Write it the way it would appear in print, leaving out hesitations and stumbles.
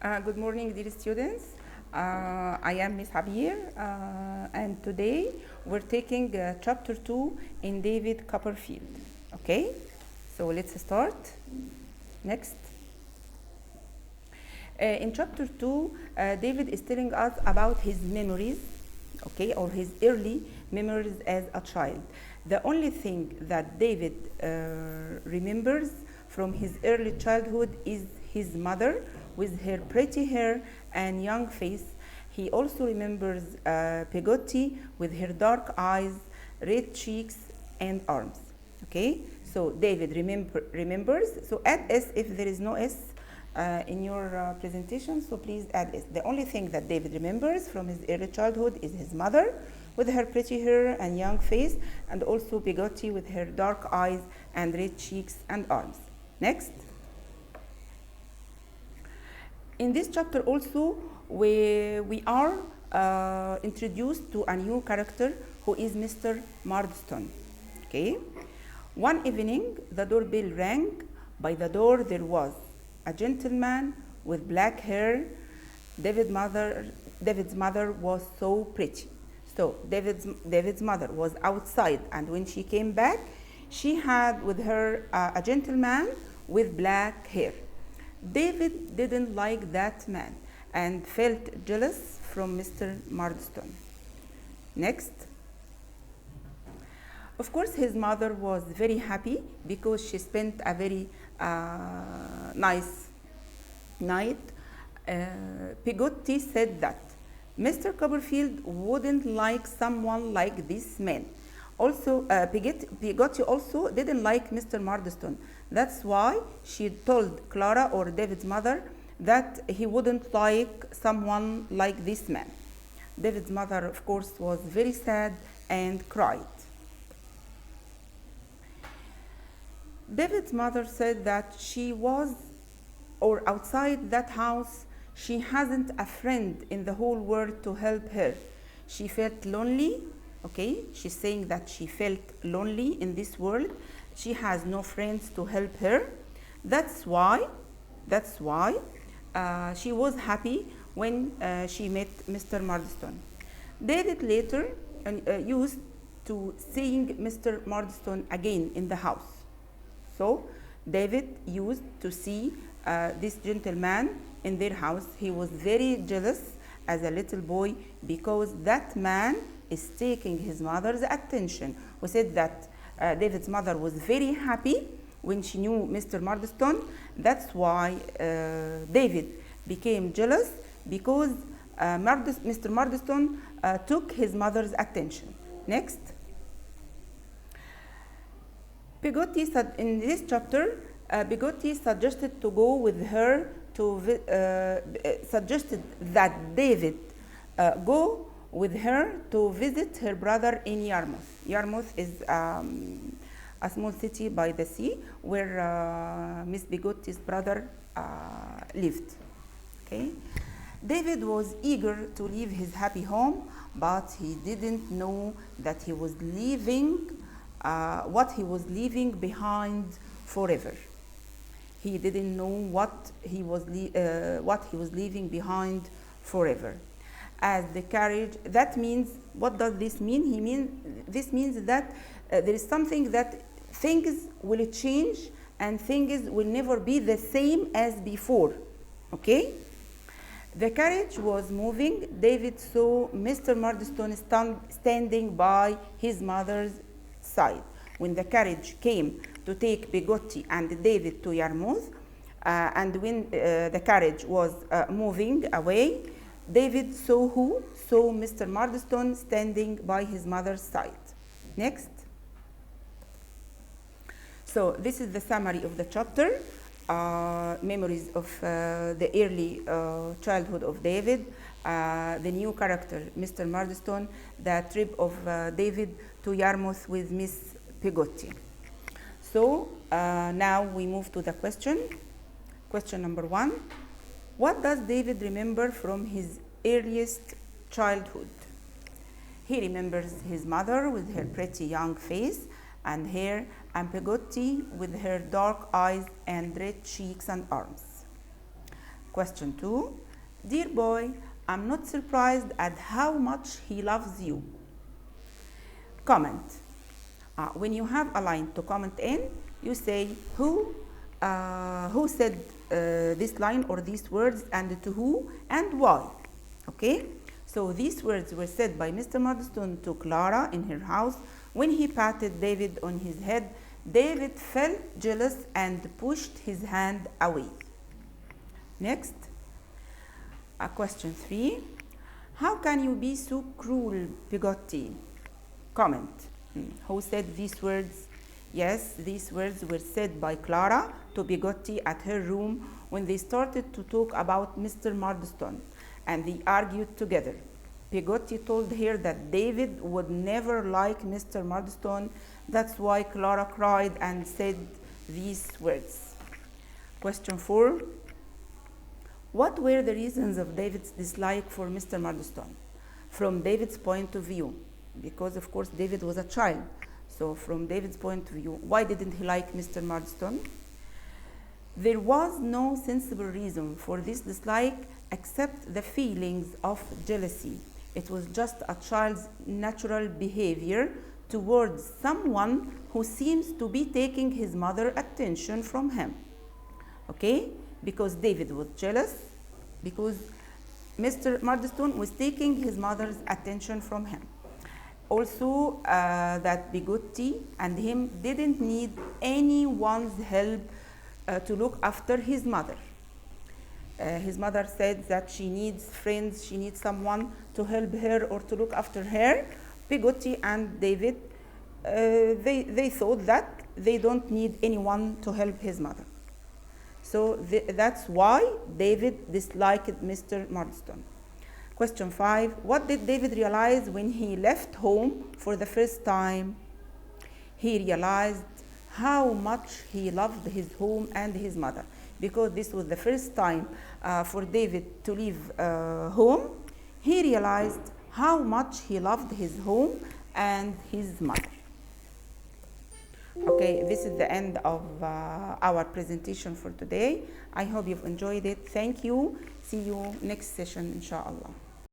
Good morning, dear students. I am Miss Habir, and today we're taking chapter 2 in David Copperfield. Okay, so let's start. Next. In chapter 2, David is telling us about his memories, okay, or his early memories as a child. The only thing that David remembers from his early childhood is his mother with her pretty hair and young face. He also remembers Pegotti with her dark eyes, red cheeks, and arms. Okay, so David remembers. So add S if there is no S in your presentation, so please add S. The only thing that David remembers from his early childhood is his mother with her pretty hair and young face, and also Pegotti with her dark eyes and red cheeks and arms. Next. In this chapter also, we are introduced to a new character who is Mr. Marston. Okay. One evening, the doorbell rang. By the door, there was a gentleman with black hair. David's mother was so pretty. So David's mother was outside, and when she came back, she had with her a gentleman with black hair. David didn't like that man and felt jealous from Mr. Marston. Next. Of course, his mother was very happy because she spent a very nice night. Pegotti said that Mr. Copperfield wouldn't like someone like this man. Also, Pegotti also didn't like Mr. Marston. That's why she told Clara, or David's mother, that he wouldn't like someone like this man. David's mother, of course, was very sad and cried. David's mother said that she was, or outside that house, she hasn't a friend in the whole world to help her. She felt lonely. Okay, she's saying that she felt lonely in this world. She has no friends to help her. That's why she was happy when she met Mr. Marston. David later used to seeing Mr. Marston again in the house. So David used to see this gentleman in their house. He was very jealous as a little boy because that man is taking his mother's attention. We said that David's mother was very happy when she knew Mr. Marston. That's why David became jealous because Mr. Marston took his mother's attention. Next. Pegotti said in this chapter, Pegotti suggested to go with her to suggested that David go with her to visit her brother in Yarmouth. Yarmouth is a small city by the sea where Miss Pegotti's brother lived. Okay. David was eager to leave his happy home, but he didn't know that he was leaving what he was leaving behind forever. He didn't know what he was leaving behind forever. As the carriage, that means, what does this mean? This means that there is something that things will change and things will never be the same as before. Okay? The carriage was moving. David saw Mr. Marston standing by his mother's side. When the carriage came to take Pegotti and David to Yarmouth, and when the carriage was moving away, David saw who? Saw Mr. Marston standing by his mother's side. Next. So this is the summary of the chapter. Memories of the early childhood of David, the new character, Mr. Marston, the trip of David to Yarmouth with Miss Pegotti. So now we move to the question. Question number 1. What does David remember from his earliest childhood? He remembers his mother with her pretty young face and hair, and Pegotti with her dark eyes and red cheeks and arms. Question 2. Dear boy, I'm not surprised at how much he loves you. Comment. When you have a line to comment in, you say who said this line or these words, and to who and why. Okay? So these words were said by Mr. Marston to Clara in her house. When he patted David on his head, David felt jealous and pushed his hand away. Next. Question 3. How can you be so cruel, Bigotti? Comment. Who said these words? Yes, these words were said by Clara to Bigotti at her room when they started to talk about Mr. Marston, and they argued together. Bigotti told her that David would never like Mr. Marston. That's why Clara cried and said these words. Question 4. What were the reasons of David's dislike for Mr. Marston? From David's point of view, because of course David was a child. So from David's point of view, why didn't he like Mr. Marston? There was no sensible reason for this dislike except the feelings of jealousy. It was just a child's natural behavior towards someone who seems to be taking his mother's attention from him. Okay? Because David was jealous, because Mr. Marston was taking his mother's attention from him. Also, that Bigotti and him didn't need anyone's help to look after his mother. His mother said that she needs friends, she needs someone to help her or to look after her. Bigotti and David, they thought that they don't need anyone to help his mother. So that's why David disliked Mr. Marston. Question 5. What did David realize when he left home for the first time? He realized how much he loved his home and his mother, because this was the first time for David to leave home. He realized how much he loved his home and his mother. Okay, this is the end of our presentation for today. I hope you've enjoyed it. Thank you. See you next session, inshallah.